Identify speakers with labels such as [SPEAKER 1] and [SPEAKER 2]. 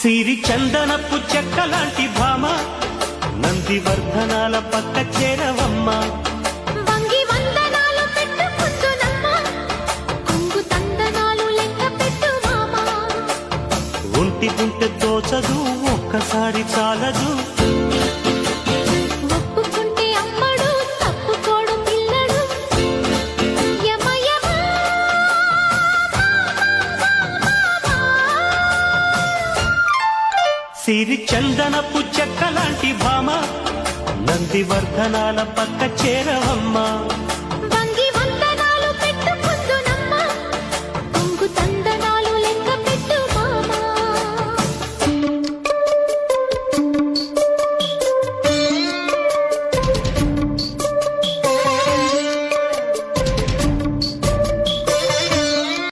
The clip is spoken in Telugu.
[SPEAKER 1] సిరి చందనపు చెక్కలాంటి భామ నందివర్ధనాల పక్క చేరవమ్మ.
[SPEAKER 2] వంగి వందనాలు పెట్టుకుంటున్నమ్మ, కొంగు తందనాలు లెక్క పెట్టు మామ.
[SPEAKER 1] ఒంటి గుంటె దోచదు ఒక్కసారి చాలదు,
[SPEAKER 2] ఒప్పుకుంటే అమ్మడు తప్పుకోడు పిల్లడు. యమ యమ
[SPEAKER 1] సిరి చందనపు చెక్కలాంటి భామ నందివర్ధనాల పక్క చేరవమ్మ.